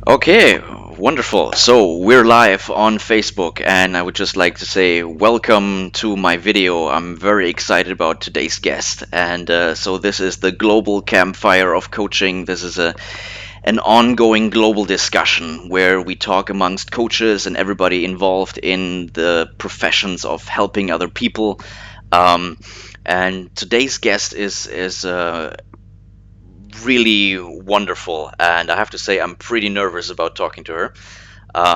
Okay, wonderful. So we're live on Facebook, and I would just like to say welcome to my video. I'm very excited about today's guest, and so this is the global campfire of coaching. This is an ongoing global discussion where we talk amongst coaches and everybody involved in the professions of helping other people. Um, and today's guest is really wonderful, and I have to say I'm pretty nervous about talking to her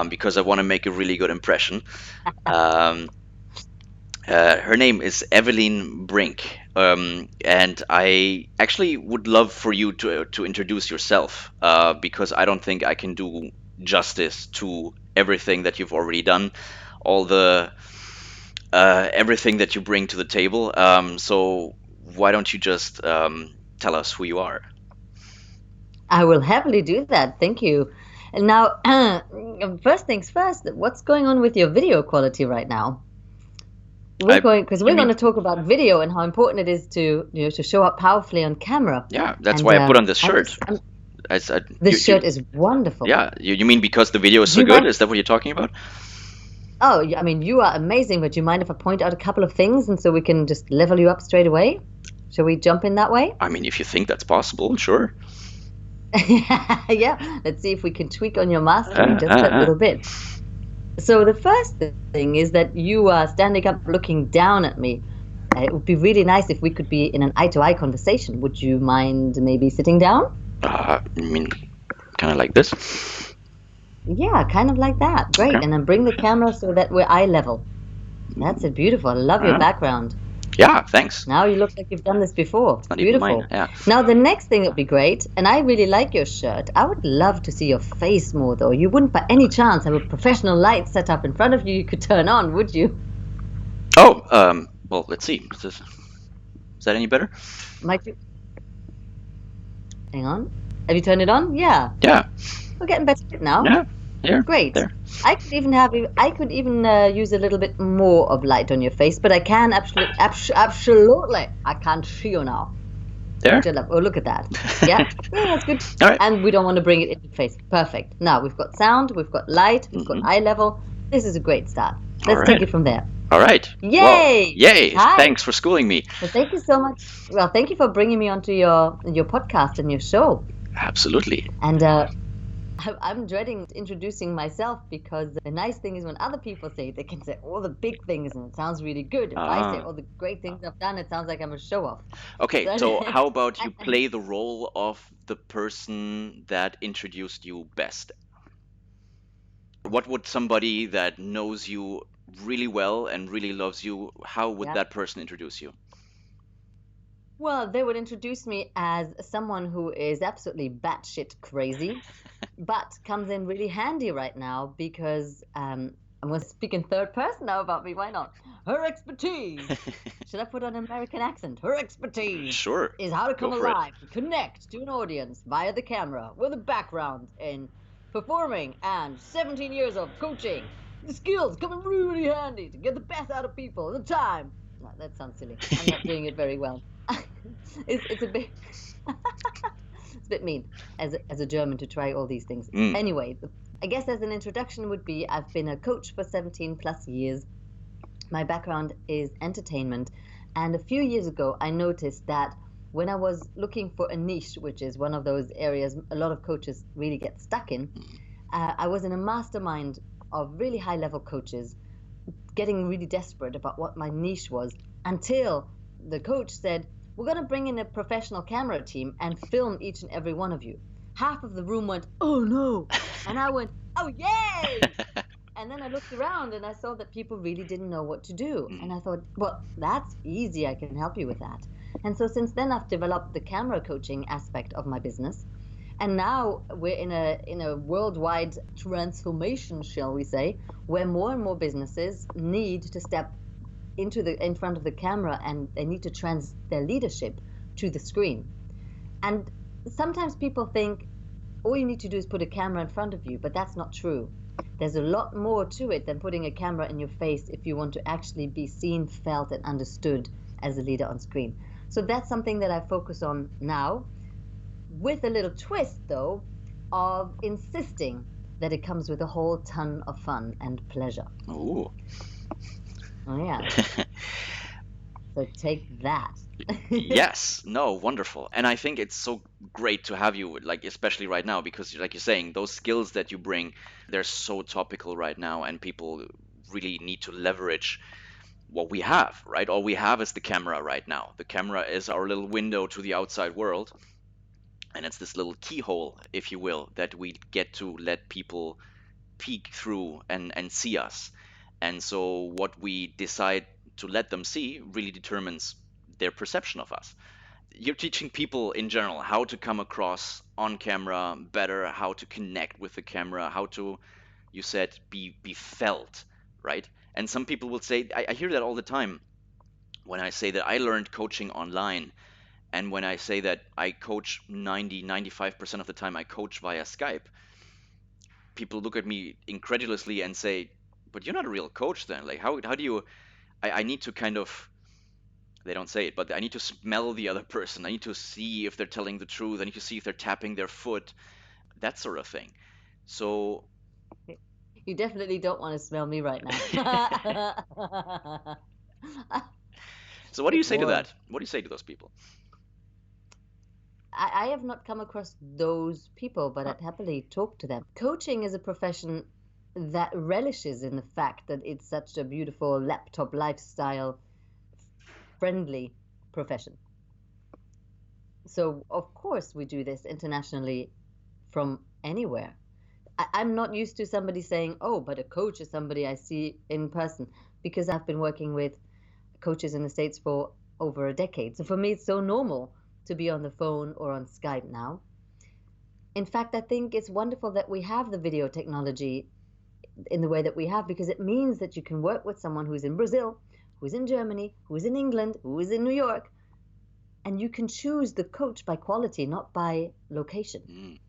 because I want to make a really good impression. Um, Her name is Evelyne Brink, and I actually would love for you to introduce yourself because I don't think I can do justice to everything that you've already done, all the everything that you bring to the table. So why don't you just tell us who you are? I will happily do that. Thank you. And now, first things first, what's going on with your video quality right now? We're I going because You we're going mean to talk about video and how important it is to show up powerfully on camera. yeah? That's And why I put on this I'm shirt. just I'm, You, this shirt is wonderful. yeah. You mean because the video is Do so you good? mind? Is that what you're talking about? Oh, yeah, I mean, you are amazing, but do you mind if I point out a couple of things and so we can just level you up straight away? Shall we jump in that way? I mean, if you think that's possible, sure. Yeah, let's see if we can tweak on your mastery Uh, just uh, that uh. little bit. So the first thing is that you are standing up looking down at me. It would be really nice if we could be in an eye-to-eye conversation. Would you mind maybe sitting down? I mean, kind of like this. Yeah, kind of like that. Okay. Great. And then bring the camera so that we're eye level. That's it. Beautiful. I love your Uh, background. yeah. Thanks. Now you look like you've done this before. It's not even mine. Beautiful. Yeah. Now the next thing that would be great, and I really like your shirt. I would love to see your face more though. You wouldn't by any chance have a professional light set up in front of you could turn on, would you? Oh. Well, let's see. Is that any better? Might you hang on? Have you turned it on? Yeah. Yeah. We're getting better now. Yeah. Here. Great. There. I could even use a little bit more of light on your face, but I can absolutely. I can't see you now. There. Oh, look at that. Yeah, yeah, that's good. All right. And we don't want to bring it in the face. Perfect. Now we've got sound, we've got light, we've got Mhm. eye level. This is a great start. All Let's take right. it from there. All right. Well, Yay! yay. Hi. Thanks for schooling me. Well, thank you so much. Well, thank you for bringing me onto your podcast and your show. Absolutely. And I'm dreading introducing myself because the nice thing is when other people say it, they can say all the big things and it sounds really good. If I say Ah. all the great things I've done, it sounds like I'm a show off. Okay, So, so how about you play the role of the person that introduced you best? What would somebody that knows you really well and really loves you, how would yeah. that person introduce you? Well, they would introduce me as someone who is absolutely batshit crazy, but comes in really handy right now because I'm going to speak in third person now about me. Why not? Her expertise. Should I put on an American accent? Her expertise Sure, is how to go come for it. alive and connect to an audience via the camera with a background in performing and 17 years of coaching. The skills come in really handy to get the best out of people at the time. No, that sounds silly. I'm not doing it very well. It's a bit it's a bit mean as a German to try all these things. Mm. Anyway, I guess as an introduction would be I've been a coach for 17 plus years. My background is entertainment, and a few years ago I noticed that when I was looking for a niche, which is one of those areas a lot of coaches really get stuck in, I was in a mastermind of really high level coaches getting really desperate about what my niche was until the coach said, we're going to bring in a professional camera team and film each and every one of you. Half of the room went, oh no. And I went, oh yay. And then I looked around and I saw that people really didn't know what to do. And I thought, well, that's easy. I can help you with that. And so since then, I've developed the camera coaching aspect of my business. And now we're in a worldwide transformation, shall we say, where more and more businesses need to step in front of the camera and they need to trans their leadership to the screen. And sometimes people think all you need to do is put a camera in front of you, but that's not true. There's a lot more to it than putting a camera in your face if you want to actually be seen, felt, and understood as a leader on screen. So that's something that I focus on now, with a little twist though of insisting that it comes with a whole ton of fun and pleasure. Ooh. Oh, yeah. So take that. Yes, no, wonderful. And I think it's so great to have you, like, especially right now, because, like you're saying, those skills that you bring, they're so topical right now, and people really need to leverage what we have, right? All we have is the camera right now. The camera is our little window to the outside world, and it's this little keyhole, if you will, that we get to let people peek through and see us. And so what we decide to let them see really determines their perception of us. You're teaching people in general how to come across on camera better, how to connect with the camera, how to, you said, be felt, right? And some people will say, I hear that all the time when I say that I learned coaching online, and when I say that I coach 95% of the time I coach via Skype. People look at me incredulously and say, but you're not a real coach then. Like, how do you, I need to kind of, they don't say it, but I need to smell the other person. I need to see if they're telling the truth. I need to see if they're tapping their foot, that sort of thing. So, You definitely don't want to smell me right now. so what do you Good say to boy. that? What do you say to those people? I have not come across those people, but Huh. I'd happily talk to them. Coaching is a profession that relishes in the fact that it's such a beautiful laptop lifestyle friendly profession. So, of course, we do this internationally from anywhere. I'm not used to somebody saying, oh, but a coach is somebody I see in person, because I've been working with coaches in the States for over a decade. So for me, it's so normal to be on the phone or on Skype now. In fact, I think it's wonderful that we have the video technology in the way that we have, because it means that you can work with someone who's in Brazil, who's in Germany, who's in England, who's in New York, and you can choose the coach by quality, not by location. Mm.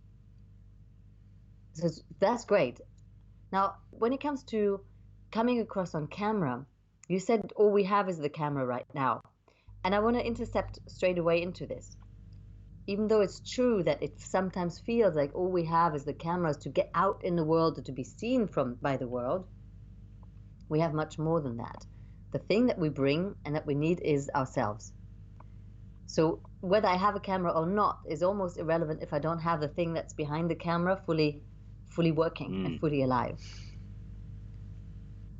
So that's great. Now, when it comes to coming across on camera, you said all we have is the camera right now. And I want to intercept straight away into this. Even though it's true that it sometimes feels like all we have is the cameras to get out in the world or to be seen from by the world, we have much more than that. The thing that we bring and that we need is ourselves. So whether I have a camera or not is almost irrelevant if I don't have the thing that's behind the camera fully working and Mm. fully alive.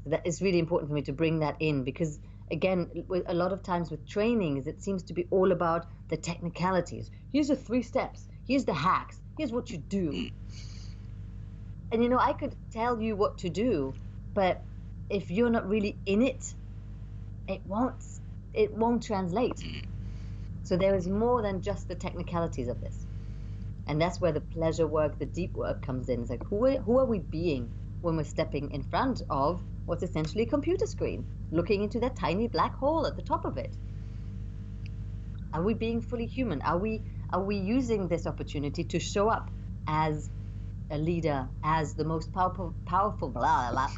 So that is really important for me to bring that in, because again, with a lot of times with trainings, it seems to be all about the technicalities. Here's the 3 steps. Here's the hacks. Here's what you do. Mm. And I could tell you what to do, but if you're not really in it, it won't translate. Mm. So there is more than just the technicalities of this. And that's where the pleasure work, the deep work comes in. It's like, who are we being when we're stepping in front of what's essentially a computer screen, looking into that tiny black hole at the top of it? Are we being fully human? Are we using this opportunity to show up as a leader, as the most powerful blah blah blah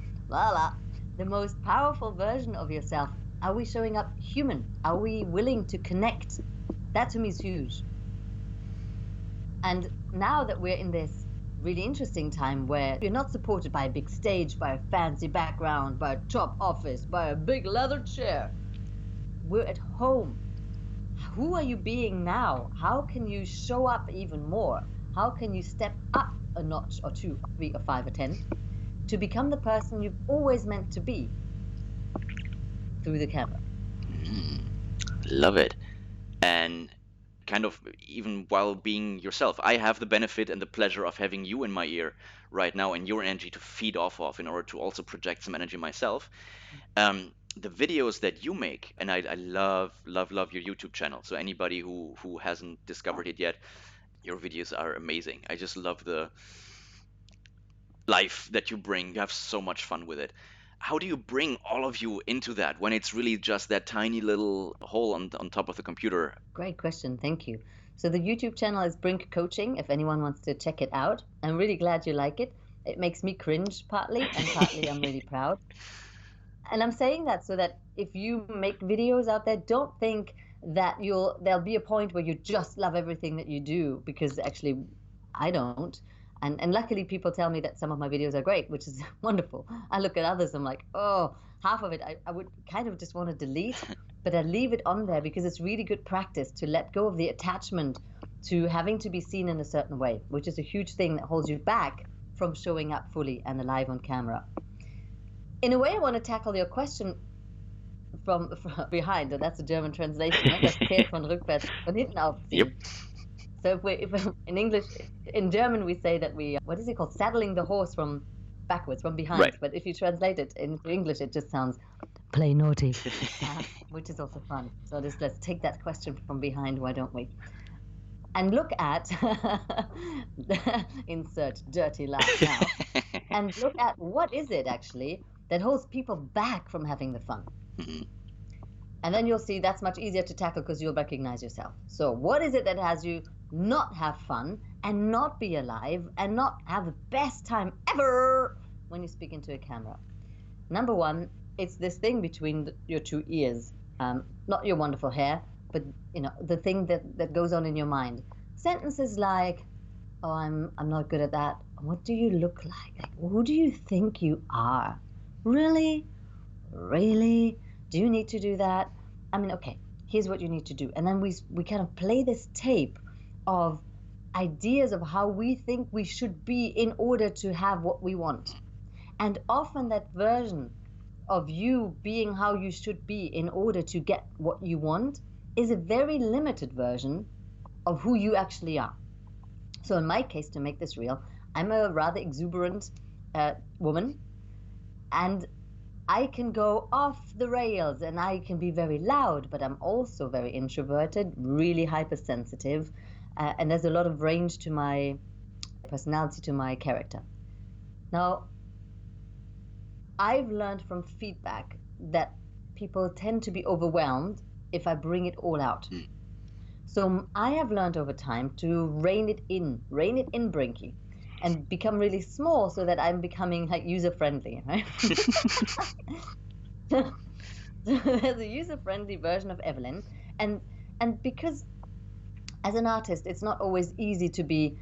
blah, the most powerful version of yourself? Are we showing up human? Are we willing to connect? That to me is huge. And now that we're in this really interesting time where you're not supported by a big stage, by a fancy background, by a top office, by a big leather chair, we're at home. Who are you being now? How can you show up even more? How can you step up a notch or two, or 3 or 5 or 10 to become the person you've always meant to be through the camera? Mm. Love it. And kind of, even while being yourself, I have the benefit and the pleasure of having you in my ear right now and your energy to feed off of in order to also project some energy myself. The videos that you make, and I love, love, love your YouTube channel. So anybody who hasn't discovered it yet, your videos are amazing. I just love the life that you bring. You have so much fun with it. How do you bring all of you into that when it's really just that tiny little hole on top of the computer? Great question. Thank you. So the YouTube channel is Brink Coaching, if anyone wants to check it out. I'm really glad you like it. It makes me cringe partly, and partly I'm really proud. And I'm saying that so that if you make videos out there, don't think that there'll be a point where you just love everything that you do, because actually I don't. And luckily people tell me that some of my videos are great, which is wonderful. I look at others, I'm like, oh, half of it I would kind of just want to delete, but I leave it on there because it's really good practice to let go of the attachment to having to be seen in a certain way, which is a huge thing that holds you back from showing up fully and alive on camera. In a way, I want to tackle your question from behind, and that's a German translation. Ne? Das Pferd von rückwärts von hinten aufziehen. Yep. So if in English, in German, we say that what is it called? Saddling the horse from backwards, from behind. Right. But if you translate it into English, it just sounds play naughty, which is also fun. So let's take that question from behind, why don't we? And look at, insert dirty laugh now, and look at what is it actually that holds people back from having the fun. And then you'll see that's much easier to tackle because you'll recognize yourself. So what is it that has you not have fun and not be alive and not have the best time ever when you speak into a camera? Number one, it's this thing between your two ears, not your wonderful hair, but the thing that goes on in your mind. Sentences like, oh, I'm not good at that. What do you look like? Who do you think you are? Really? Do you need to do that? I mean, okay, here's what you need to do. And then we kind of play this tape of ideas of how we think we should be in order to have what we want. And often that version of you being how you should be in order to get what you want is a very limited version of who you actually are. So in my case, to make this real, I'm a rather exuberant woman, and I can go off the rails and I can be very loud, but I'm also very introverted, really hypersensitive, and there's a lot of range to my personality, to my character. Now, I've learned from feedback that people tend to be overwhelmed if I bring it all out. So I have learned over time to rein it in, Brinky, and become really small so that I'm becoming like user-friendly, right? There's a user-friendly version of Evelyne, and because as an artist, it's not always easy to be,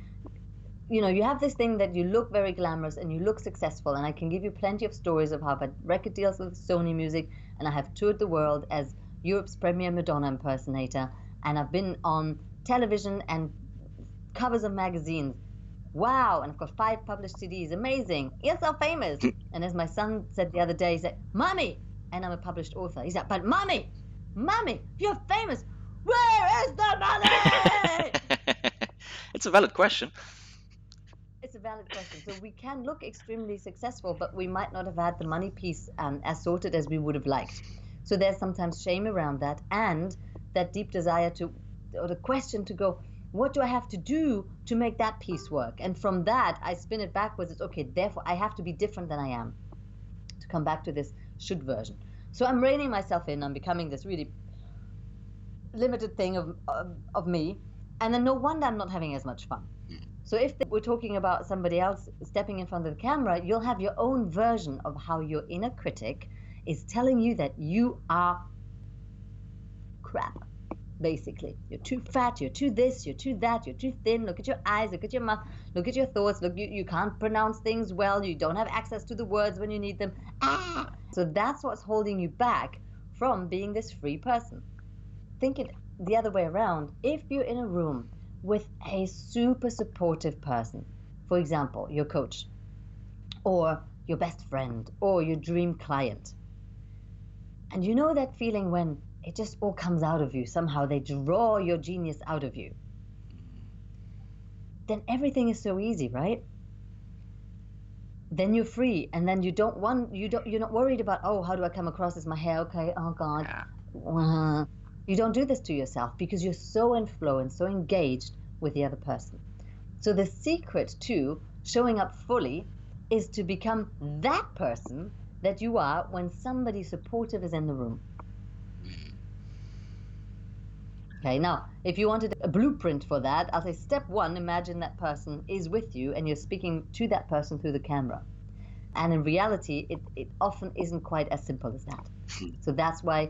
you have this thing that you look very glamorous and you look successful, and I can give you plenty of stories of how I've had record deals with Sony Music, and I have toured the world as Europe's premier Madonna impersonator, and I've been on television and covers of magazines. Wow, and I've got 5 published CDs, amazing, you're so famous. And as my son said the other day, he said, Mommy, and I'm a published author, he said, but Mommy, you're famous, where is the money? It's a valid question. It's a valid question. So we can look extremely successful, but we might not have had the money piece as sorted as we would have liked. So there's sometimes shame around that, and that deep desire or the question to go, what do I have to do to make that piece work? And from that, I spin it backwards. It's okay, therefore I have to be different than I am to come back to this should version. So I'm reining myself in. I'm becoming this really limited thing of me. And then no wonder I'm not having as much fun. So if we're talking about somebody else stepping in front of the camera, you'll have your own version of how your inner critic is telling you that you are crap. Basically, you're too fat, you're too this, you're too that, you're too thin, look at your eyes, look at your mouth, look at your thoughts, look, you can't pronounce things well, you don't have access to the words when you need them. So that's what's holding you back from being this free person. Think it the other way around. If you're in a room with a super supportive person, for example, your coach, or your best friend, or your dream client, and you know that feeling when it just all comes out of you, somehow they draw your genius out of you, then everything is so easy, right? Then you're free, and then you're not worried about, oh, how do I come across? Is my hair okay? Oh God. Yeah. You don't do this to yourself because you're so in flow and so engaged with the other person. So the secret to showing up fully is to become that person that you are when somebody supportive is in the room. Okay, now, if you wanted a blueprint for that, I'll say step 1, imagine that person is with you and you're speaking to that person through the camera. And in reality, it often isn't quite as simple as that. So that's why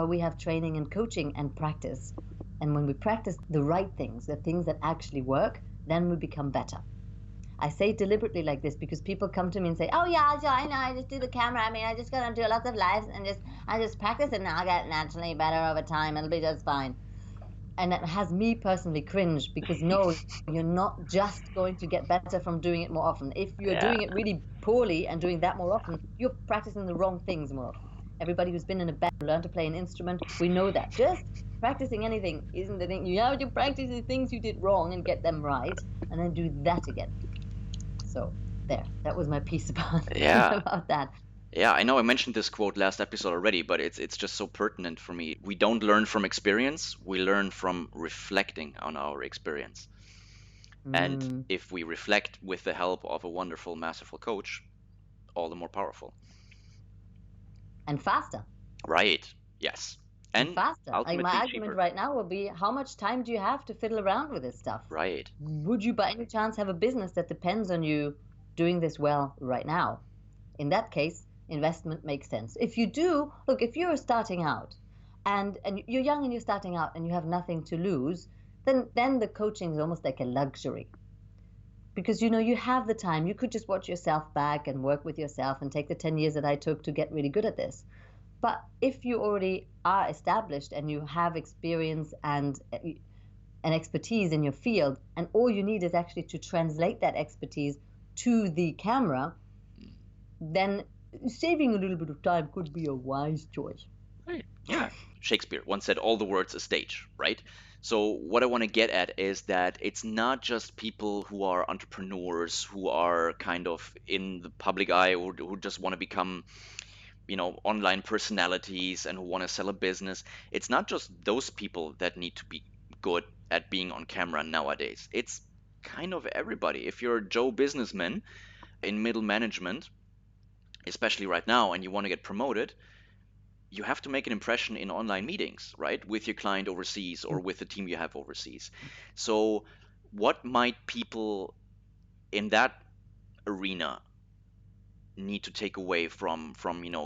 we have training and coaching and practice. And when we practice the right things, the things that actually work, then we become better. I say it deliberately like this because people come to me and say, oh yeah, I know, I just do the camera. I mean, I just gotta do lots of lives and I just practice it and I'll get naturally better over time. It'll be just fine. And it has me personally cringe because no, you're not just going to get better from doing it more often. If you're Yeah. doing it really poorly and doing that more often, you're practicing the wrong things more often. Everybody who's been in a band, learned to play an instrument, we know that. Just practicing anything isn't the thing. You have to practice the things you did wrong and get them right, and then do that again. So there, that was my piece about, Yeah. about that. Yeah, I know I mentioned this quote last episode already, but it's just so pertinent for me. We don't learn from experience, we learn from reflecting on our experience. And Mm. if we reflect with the help of a wonderful, masterful coach, all the more powerful. And faster. Right. Yes. And And faster. Like my ultimately argument cheaper. right now will be, how much time do you have to fiddle around with this stuff? Right. Would you by any chance have a business that depends on you doing this well right now? In that case, investment makes sense. If you do, look, if you're starting out and you're young and you're starting out and you have nothing to lose, then the coaching is almost like a luxury. Because you have the time. You could just watch yourself back and work with yourself and take the 10 years that I took to get really good at this. But if you already are established and you have experience and expertise in your field, and all you need is actually to translate that expertise to the camera, then saving a little bit of time could be a wise choice. Right. Yeah. Shakespeare once said, all the world's a stage, right? So, what I want to get at is that it's not just people who are entrepreneurs, who are kind of in the public eye, or who just want to become, online personalities and who want to sell a business. It's not just those people that need to be good at being on camera nowadays. It's kind of everybody. If you're a Joe businessman in middle management, especially right now, and you want to get promoted, you have to make an impression in online meetings, right? With your client overseas or with the team you have overseas. So, what might people in that arena need to take away from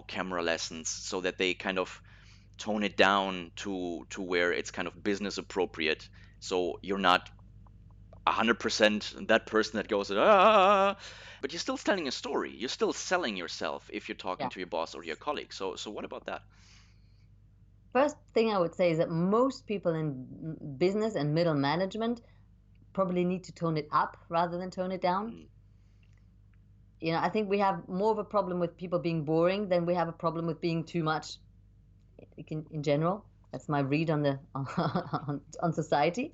camera lessons so that they kind of tone it down to where it's kind of business appropriate, so you're not 100% that person that goes but you're still telling a story, you're still selling yourself if you're talking Yeah. to your boss or your colleague. So what about that? First thing I would say is that most people in business and middle management probably need to tone it up rather than tone it down. Mm. I think we have more of a problem with people being boring than we have a problem with being too much in general. That's my read on the on society.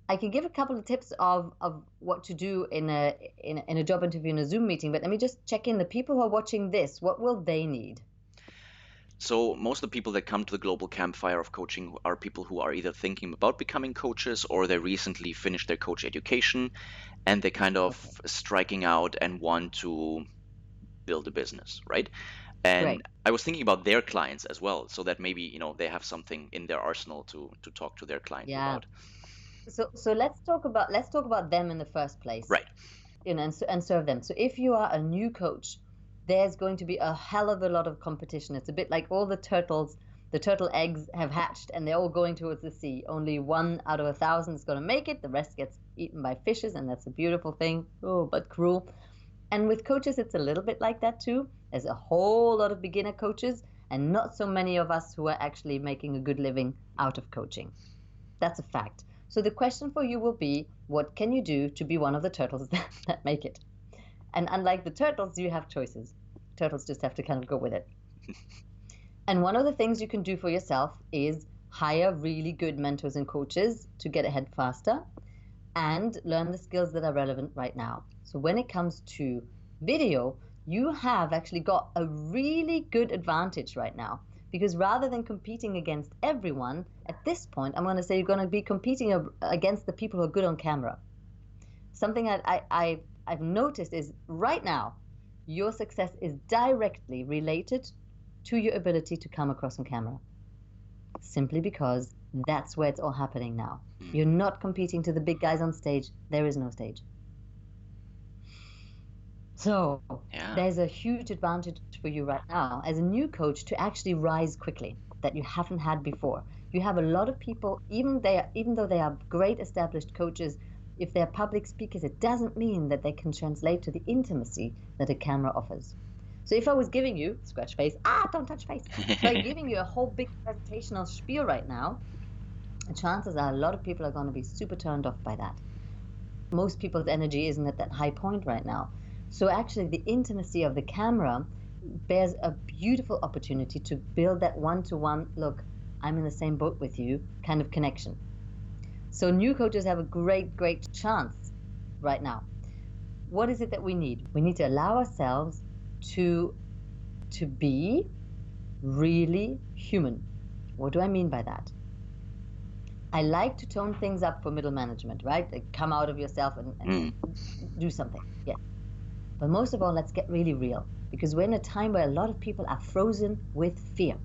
I can give a couple of tips of what to do in a job interview in a Zoom meeting, but let me just check in. The people who are watching this, what will they need? So most of the people that come to the global campfire of coaching are people who are either thinking about becoming coaches, or they recently finished their coach education and they kind of Okay, striking out and want to build a business, right? And great. I was thinking about their clients as well, so that maybe they have something in their arsenal to talk to their clients Yeah. about. So let's talk about them in the first place, Right. and serve them. So if you are a new coach, there's going to be a hell of a lot of competition. It's a bit like all the turtles. The turtle eggs have hatched and they're all going towards the sea. Only one out of 1,000 is going to make it. The rest gets eaten by fishes, and that's a beautiful thing. Oh, but cruel. And with coaches, it's a little bit like that too. There's a whole lot of beginner coaches and not so many of us who are actually making a good living out of coaching. That's a fact. So the question for you will be, what can you do to be one of the turtles that make it? And unlike the turtles, you have choices. Turtles just have to kind of go with it. And one of the things you can do for yourself is hire really good mentors and coaches to get ahead faster and learn the skills that are relevant right now. So when it comes to video, you have actually got a really good advantage right now, because rather than competing against everyone, at this point, I'm going to say you're going to be competing against the people who are good on camera. Something I've noticed is right now, your success is directly related to your ability to come across on camera, simply because that's where it's all happening now. You're not competing to the big guys on stage. There is no stage. So Yeah. there's a huge advantage for you right now as a new coach to actually rise quickly that you haven't had before. You have a lot of people, even though they are great established coaches, if they're public speakers, it doesn't mean that they can translate to the intimacy that a camera offers. So if I was giving you, scratch face, don't touch face, by giving you a whole big presentational spiel right now, chances are a lot of people are going to be super turned off by that. Most people's energy isn't at that high point right now. So actually the intimacy of the camera bears a beautiful opportunity to build that one-to-one, look, I'm in the same boat with you kind of connection. So new coaches have a great, great chance right now. What is it that we need? We need to allow ourselves to be really human. What do I mean by that? I like to tone things up for middle management, right? Like come out of yourself and do something. Yeah. But most of all, let's get really real, because we're in a time where a lot of people are frozen with fear.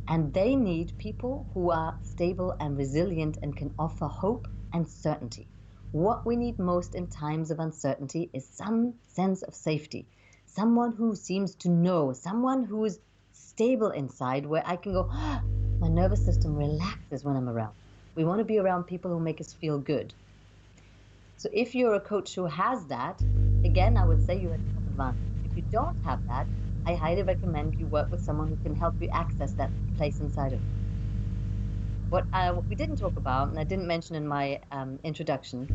And they need people who are stable and resilient and can offer hope and certainty. What we need most in times of uncertainty is some sense of safety. Someone who seems to know, someone who is stable inside, where I can go, my nervous system relaxes when I'm around. We want to be around people who make us feel good. So if you're a coach who has that, again, I would say you're at an advantage. If you don't have that, I highly recommend you work with someone who can help you access that place inside of you. What we didn't talk about, and I didn't mention in my introduction,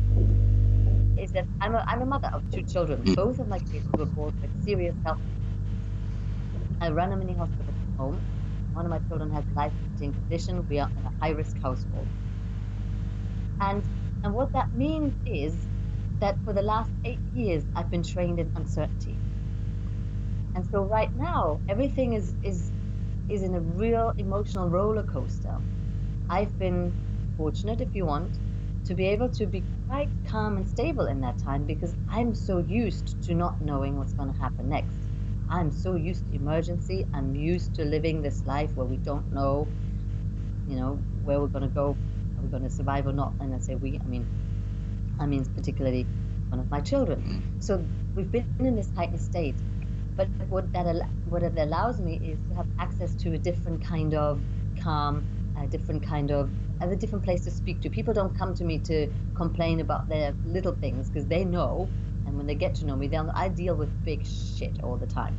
is that I'm a mother of 2 children. Both of my kids were born with serious health issues. I run a mini hospital from home. One of my children has a life-limiting condition. We are in a high-risk household. And what that means is that for the last 8 years, I've been trained in uncertainty. And so right now, everything is in a real emotional roller coaster. I've been fortunate, if you want, to be able to be quite calm and stable in that time, because I'm so used to not knowing what's going to happen next. I'm so used to emergency. I'm used to living this life where we don't know, where we're going to go. Are we going to survive or not? And I say we, I mean particularly one of my children. So we've been in this heightened state. But what it allows me is to have access to a different kind of calm, a different place to speak to. People don't come to me to complain about their little things, because they know, and when they get to know me, I deal with big shit all the time.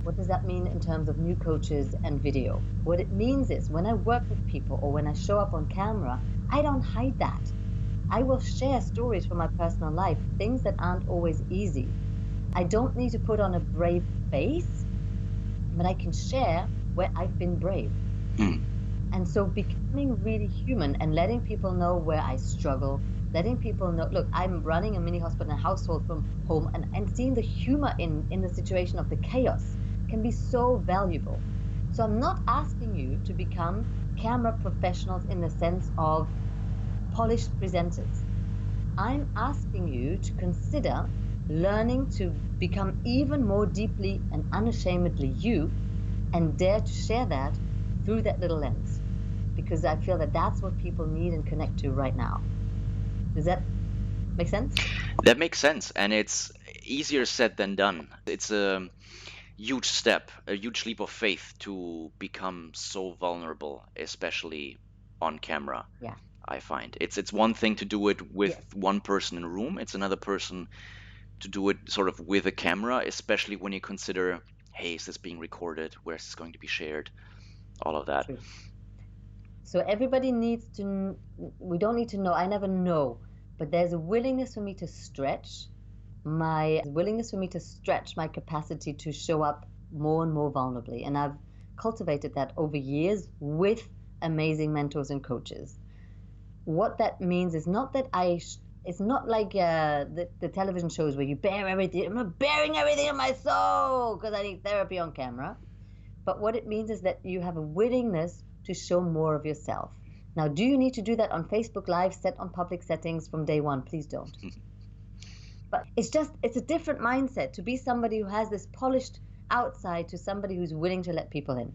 What does that mean in terms of new coaches and video? What it means is when I work with people or when I show up on camera, I don't hide that. I will share stories from my personal life, things that aren't always easy. I don't need to put on a brave face, but I can share where I've been brave. And so becoming really human and letting people know where I struggle, letting people know, look, I'm running a mini hospital and a household from home, and seeing the humor in the situation of the chaos can be so valuable. So I'm not asking you to become camera professionals in the sense of polished presenters. I'm asking you to consider learning to become even more deeply and unashamedly you, and dare to share that through that little lens, because I feel that that's what people need and connect to right now. Does that make sense? That makes sense, and it's easier said than done. It's a huge step, a huge leap of faith to become so vulnerable, especially on camera. Yeah. I find it's one thing to do it with Yes. one person in a room. It's another person to do it sort of with a camera, especially when you consider, hey, is this being recorded? Where is this going to be shared? All of that. True. So everybody needs to, we don't need to know, I never know, but there's a willingness for me to stretch my capacity to show up more and more vulnerably. And I've cultivated that over years with amazing mentors and coaches. What that means is not that it's not like the television shows where you bear everything. I'm not bearing everything in my soul because I need therapy on camera. But what it means is that you have a willingness to show more of yourself. Now, do you need to do that on Facebook Live, set on public settings from day one? Please don't. But it's a different mindset to be somebody who has this polished outside to somebody who's willing to let people in.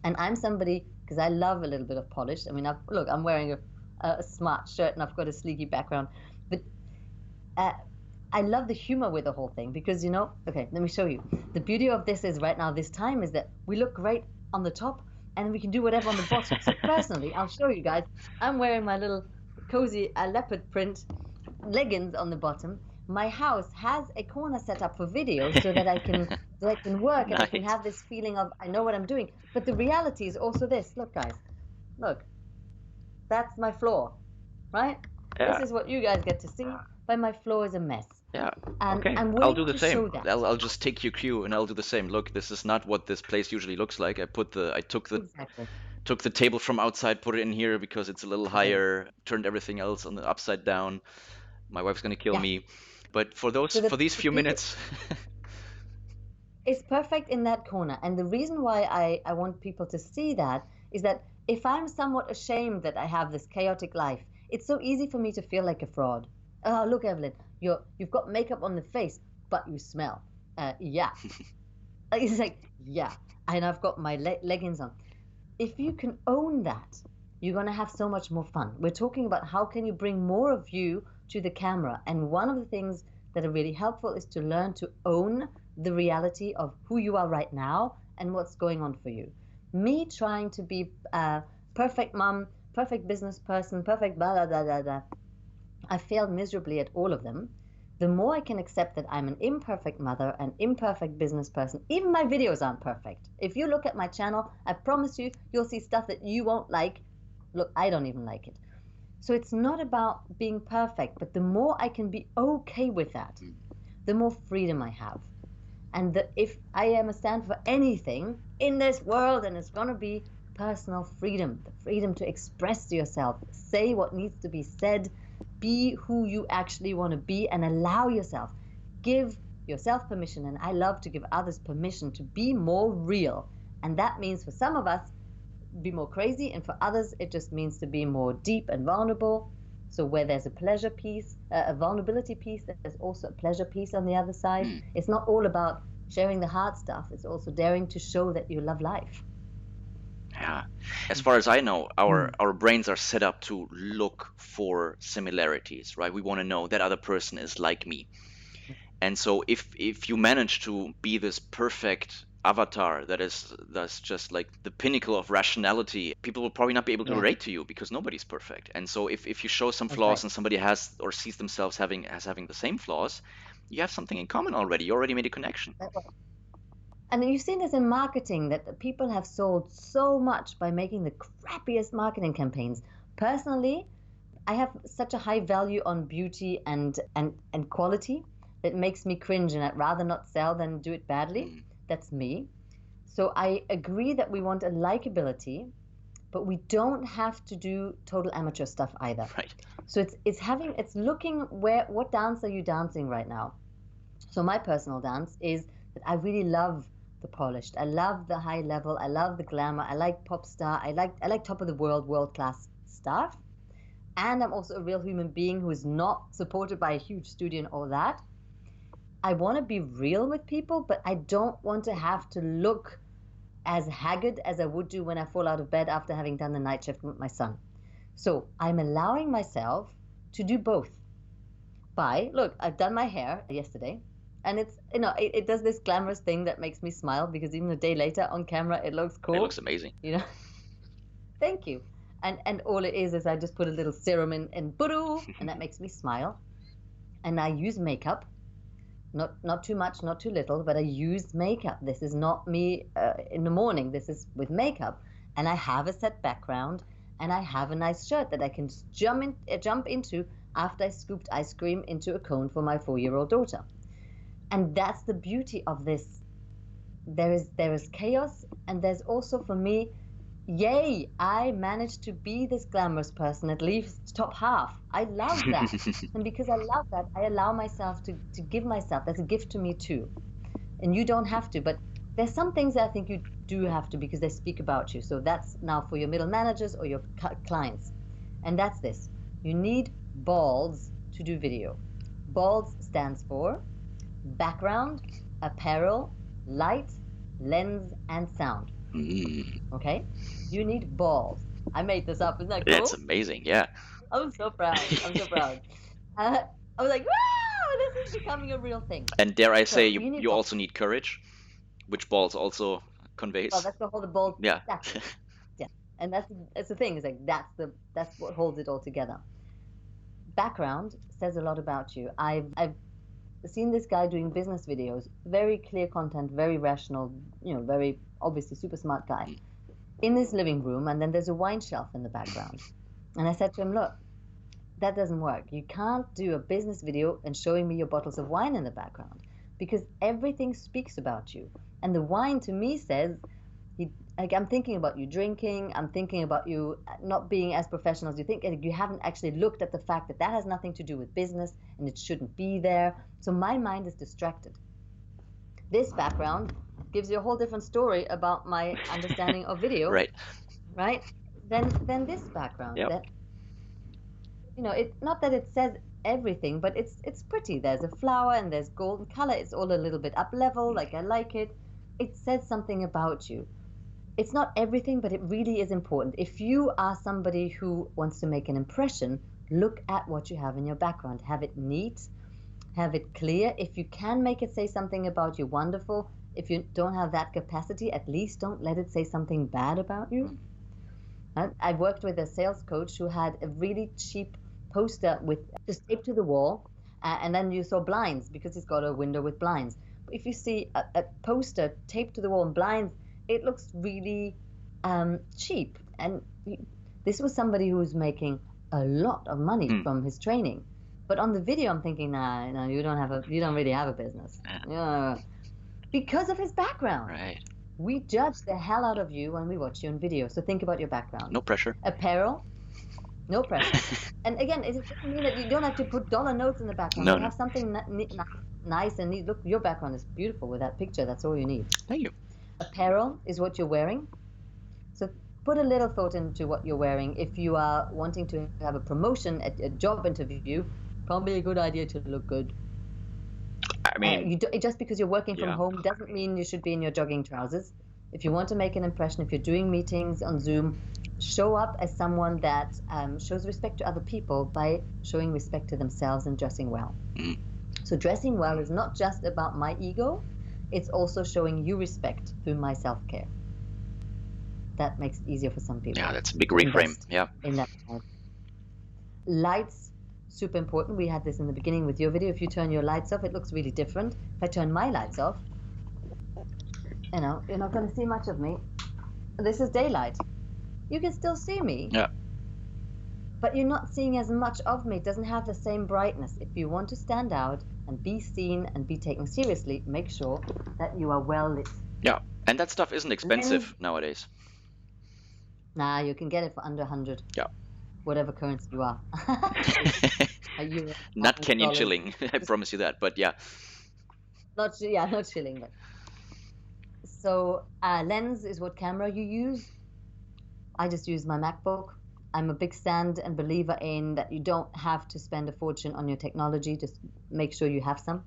And I'm somebody, because I love a little bit of polish. I mean, look, I'm wearing a smart shirt and I've got a sleeky background. But I love the humor with the whole thing because, okay, let me show you. The beauty of this is right now, this time, is that we look great on the top and we can do whatever on the bottom. So personally, I'll show you guys. I'm wearing my little cozy leopard print leggings on the bottom. My house has a corner set up for video so that I can work and I can Nice. have this feeling of I know what I'm doing. But the reality is also this. Look, guys, look, that's my floor, right? This Yeah. is what you guys get to see, but my floor is a mess. Yeah. And Okay. I'm I'll willing do the to same. show that. I'll just take your cue and I'll do the same. Look, this is not what this place usually looks like. I Exactly. took the table from outside, put it in here because it's a little Great. higher, turned everything else on the upside down. My wife's gonna kill Yeah. me. But So for these the few beauty minutes, is perfect in that corner. And the reason why I want people to see that is that if I'm somewhat ashamed that I have this chaotic life, it's so easy for me to feel like a fraud. Oh, look, Evelyne, you've got makeup on the face, but you smell. Yeah. It's like, yeah. And I've got my leggings on. If you can own that, you're going to have so much more fun. We're talking about how can you bring more of you to the camera. And one of the things that are really helpful is to learn to own the reality of who you are right now and what's going on for you. Me trying to be a perfect mom, perfect business person, perfect blah, blah, blah, blah, blah. I failed miserably at all of them. The more I can accept that I'm an imperfect mother, an imperfect business person, even my videos aren't perfect. If you look at my channel, I promise you, you'll see stuff that you won't like. Look, I don't even like it. So it's not about being perfect, but the more I can be okay with that, the more freedom I have. And if I am a stand for anything in this world, and it's going to be personal freedom, the freedom to express yourself, say what needs to be said, be who you actually want to be, and allow yourself, give yourself permission. And I love to give others permission to be more real. And that means for some of us, be more crazy, and for others, it just means to be more deep and vulnerable. So where there's a pleasure piece, a vulnerability piece, there's also a pleasure piece on the other side. It's not all about sharing the hard stuff. It's also daring to show that you love life. yeah. As far as I know, our brains are set up to look for similarities, right? We want to know that other person is like me. And so if you manage to be this perfect avatar that's just like the pinnacle of rationality, people will probably not be able to Yeah, relate to you because nobody's perfect. And so if you show some that's flaws right. and somebody has or sees themselves having the same flaws, you have something in common already. You already made a connection. That's right. And you've seen this in marketing that people have sold so much by making the crappiest marketing campaigns. Personally, I have such a high value on beauty and quality that makes me cringe, and I'd rather not sell than do it badly. That's me. So I agree that we want a likability, but we don't have to do total amateur stuff either. Right. So it's looking what dance are you dancing right now? So my personal dance is that I really love the polished. I love the high level. I love the glamour. I like pop star. I like top of the world class stuff. And I'm also a real human being who is not supported by a huge studio and all that. I want to be real with people, but I don't want to have to look as haggard as I would do when I fall out of bed after having done the night shift with my son. So I'm allowing myself to do both. Look, I've done my hair yesterday, and it does this glamorous thing that makes me smile because even a day later on camera, it looks It looks cool. amazing. You know, thank you. And all it is I just put a little serum in buru, and that makes me smile. And I use makeup, not too much, not too little, but I use makeup. This is not me in the morning. This is with makeup, and I have a set background, and I have a nice shirt that I can jump into after I scooped ice cream into a cone for my 4-year-old daughter. And that's the beauty of this. There is chaos, and there's also for me, yay, I managed to be this glamorous person, at least top half. I love that. And because I love that, I allow myself to give myself. That's a gift to me too. And you don't have to, but there's some things that I think you do have to because they speak about you. So that's now for your middle managers or your clients. And that's this. You need balls to do video. Balls stands for background, apparel, light, lens, and sound. Okay? You need balls. I made this up. Isn't that That's cool? amazing. Yeah. I'm so proud. I'm so proud. I was like, wow, this is becoming a real thing. And dare I say, So you you need you balls. also need courage, which balls also Well, conveys. that's the whole the balls Yeah. exactly. Yeah, and that's the thing. Is like that's what holds it all together. background says a lot about you. I've seen this guy doing business videos, very clear content, very rational, very obviously super smart guy, in this living room, and then there's a wine shelf in the background. And I said to him, look, that doesn't work. You can't do a business video and showing me your bottles of wine in the background, because everything speaks about you. And the wine to me says, like, I'm thinking about you drinking, I'm thinking about you not being as professional as you think, and you haven't actually looked at the fact that that has nothing to do with business and it shouldn't be there. So my mind is distracted. This background gives you a whole different story about my understanding of video, Right. right? Then this background Yep. that, it not that it says everything, but it's pretty. There's a flower and there's golden color. It's all a little bit up level, like I like it. It says something about you. It's not everything, but it really is important. If you are somebody who wants to make an impression, look at what you have in your background. Have it neat, have it clear. If you can make it say something about you, wonderful. If you don't have that capacity, at least don't let it say something bad about you. I worked with a sales coach who had a really cheap poster with just taped to the wall, and then you saw blinds because he's got a window with blinds. But if you see a poster taped to the wall and blinds, it looks really cheap. And this was somebody who was making a lot of money from his training. But on the video, I'm thinking, nah, no, you don't really have a business. Yeah. Because of his background. Right. We judge the hell out of you when we watch you on video. So think about your background. No pressure. Apparel, no pressure. And again, it doesn't mean that you don't have to put dollar notes in the background. No, But no. have something nice and neat. Look, your background is beautiful with that picture. That's all you need. Thank you. Apparel is what you're wearing. So put a little thought into what you're wearing. If you are wanting to have a promotion at a job interview, probably a good idea to look good. I mean, just because you're working from home doesn't mean you should be in your jogging trousers. If you want to make an impression, if you're doing meetings on Zoom, show up as someone that shows respect to other people by showing respect to themselves and dressing well. So dressing well is not just about my ego, it's also showing you respect through my self-care. That makes it easier for some people. Yeah, that's a big reframe. Yeah. In that time. Lights, super important. We had this in the beginning with your video. If you turn your lights off, it looks really different. If I turn my lights off, you're not going to see much of me. This is daylight. You can still see me. Yeah. But you're not seeing as much of me. It doesn't have the same brightness. If you want to stand out and be seen and be taken seriously, make sure that you are well lit. Yeah. And that stuff isn't expensive nowadays. Nah, you can get it for under 100. Yeah. Whatever currency you are. Not Kenyan shilling, I promise you that. But yeah. Not shilling. But. So lens is what camera you use. I just use my MacBook. I'm a big stand and believer in that you don't have to spend a fortune on your technology. Just make sure you have some.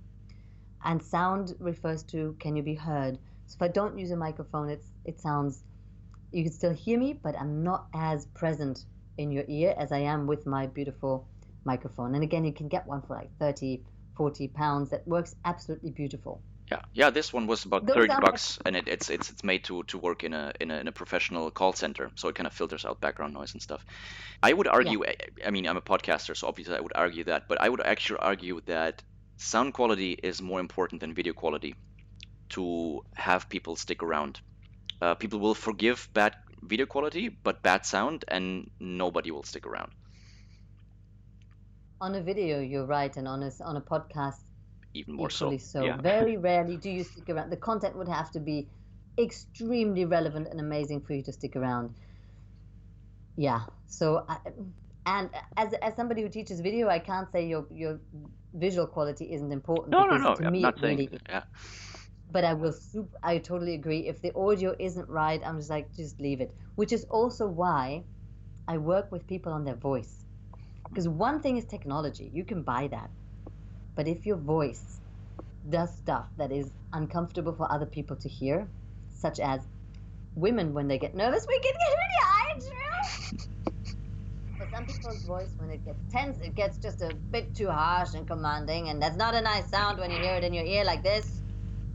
And sound refers to, can you be heard? So if I don't use a microphone, it sounds, you can still hear me, but I'm not as present in your ear as I am with my beautiful microphone. And again, you can get one for like 30, 40 pounds. That works absolutely beautiful. Yeah. This one was about $30, and it's made to work in a professional call center, so it kind of filters out background noise and stuff. I would argue, I mean, I'm a podcaster, so obviously I would argue that, but I would actually argue that sound quality is more important than video quality to have people stick around. People will forgive bad video quality, but bad sound, and nobody will stick around. On a video, you're right, and on a podcast, even more equally so. Yeah. Very rarely do you stick around. The content would have to be extremely relevant and amazing for you to stick around. Yeah. So, and as somebody who teaches video, I can't say your visual quality isn't important. No. To I'm me, not it saying. really, Yeah. But I totally agree. If the audio isn't right, I'm just like, just leave it. Which is also why I work with people on their voice. Because one thing is technology. You can buy that. But if your voice does stuff that is uncomfortable for other people to hear, such as women when they get nervous, we can get really high, true. For some people's voice, when it gets tense, it gets just a bit too harsh and commanding, and that's not a nice sound when you hear it in your ear like this.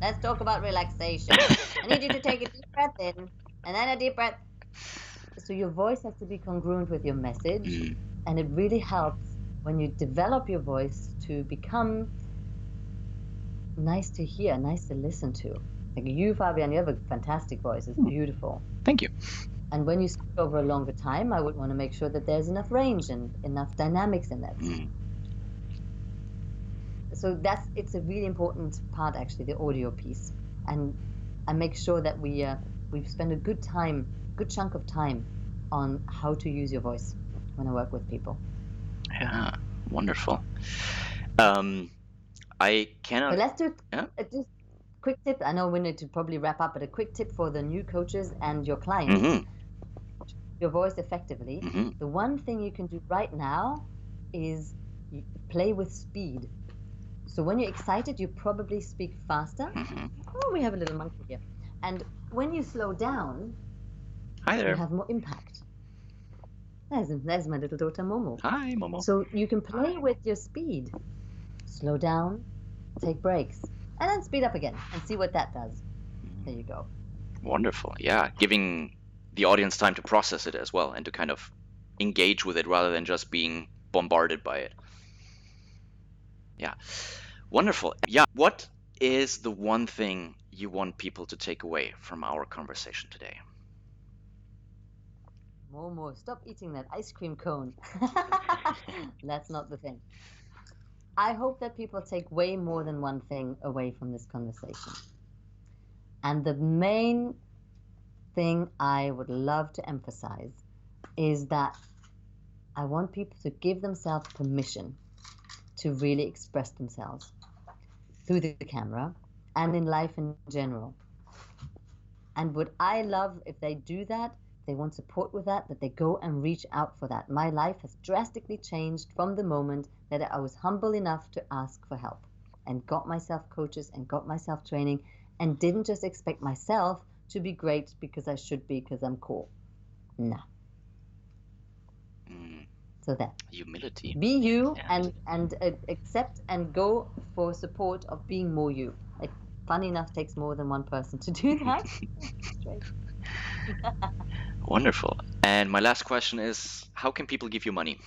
Let's talk about relaxation. I need you to take a deep breath in, and then a deep breath. So your voice has to be congruent with your message, and it really helps when you develop your voice to become nice to hear, nice to listen to. Like you, Fabian, you have a fantastic voice. It's beautiful. Thank you. And when you speak over a longer time, I would want to make sure that there's enough range and enough dynamics in that. So it's a really important part, actually, the audio piece. And I make sure that we've spent a good chunk of time on how to use your voice when I work with people. Yeah, wonderful. I cannot. But let's do just quick tip. I know we need to probably wrap up, but a quick tip for the new coaches and your clients. Your voice effectively. The one thing you can do right now is play with speed. So when you're excited, you probably speak faster. Oh, we have a little monkey here. And when you slow down, Hi there. You have more impact. There's my little daughter Momo. Hi, Momo. So you can play with your speed. Slow down, take breaks, and then speed up again and see what that does. There you go. Wonderful. Yeah, giving the audience time to process it as well and to kind of engage with it rather than just being bombarded by it. Yeah. Wonderful. Yeah. What is the one thing you want people to take away from our conversation today? Momo, stop eating that ice cream cone. That's not the thing. I hope that people take way more than one thing away from this conversation. And the main thing I would love to emphasize is that I want people to give themselves permission to really express themselves through the camera and in life in general. And would I love if they do that, they want support with that they go and reach out for that. My life has drastically changed from the moment that I was humble enough to ask for help and got myself coaches and got myself training and didn't just expect myself to be great because I should be because I'm cool. Nah. So that humility. Be you and accept and go for support of being more you. Like, funny enough, takes more than one person to do that. Wonderful. And my last question is, how can people give you money?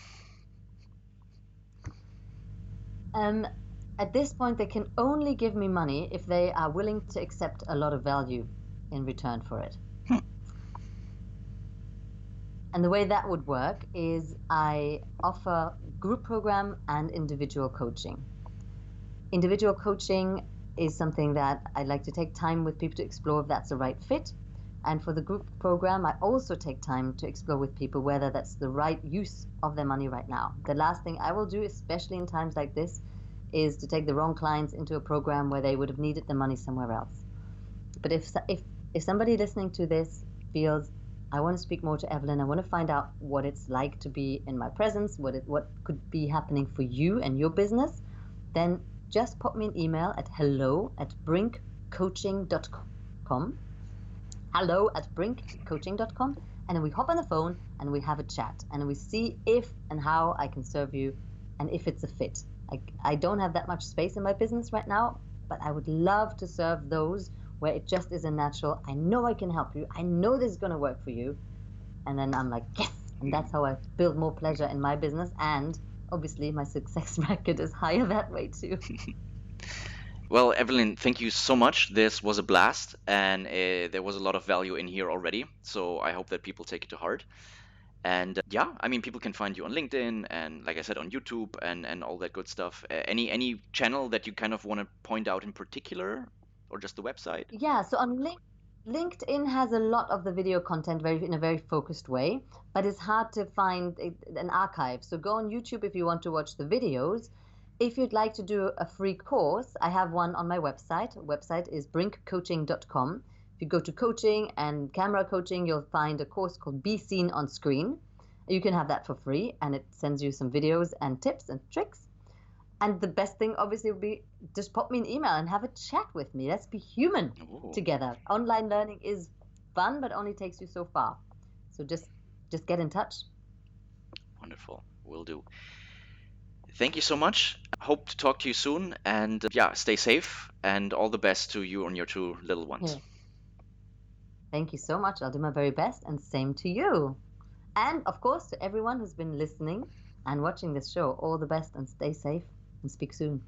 At this point, they can only give me money if they are willing to accept a lot of value in return for it. And the way that would work is I offer group program and individual coaching. Individual coaching is something that I like to take time with people to explore if that's the right fit. And for the group program, I also take time to explore with people whether that's the right use of their money right now. The last thing I will do, especially in times like this, is to take the wrong clients into a program where they would have needed the money somewhere else. But if somebody listening to this feels, I want to speak more to Evelyne, I want to find out what it's like to be in my presence, what could be happening for you and your business, then just pop me an email at hello@brinkcoaching.com. hello@brinkcoaching.com, and then we hop on the phone and we have a chat and we see if and how I can serve you and if it's a fit. I don't have that much space in my business right now, but I would love to serve those where it just is a natural, I know I can help you, I know this is going to work for you, and then I'm like, yes, and that's how I build more pleasure in my business, and obviously my success record is higher that way too. Well, Evelyne, thank you so much. This was a blast, and there was a lot of value in here already. So I hope that people take it to heart. And yeah, I mean, people can find you on LinkedIn and, like I said, on YouTube and all that good stuff. Any channel that you kind of want to point out in particular, or just the website? Yeah, so on LinkedIn has a lot of the video content in a very focused way, but it's hard to find an archive. So go on YouTube if you want to watch the videos. If you'd like to do a free course, I have one on my website. Website is brinkcoaching.com. If you go to coaching and camera coaching, you'll find a course called Be Seen on Screen. You can have that for free, and it sends you some videos and tips and tricks. And the best thing, obviously, would be just pop me an email and have a chat with me. Let's be human together. Online learning is fun, but only takes you so far. So just get in touch. Wonderful. Will do. Thank you so much. Hope to talk to you soon. And yeah, stay safe and all the best to you and your two little ones. Yeah. Thank you so much. I'll do my very best, and same to you. And of course, to everyone who's been listening, and watching this show. All the best and stay safe and speak soon.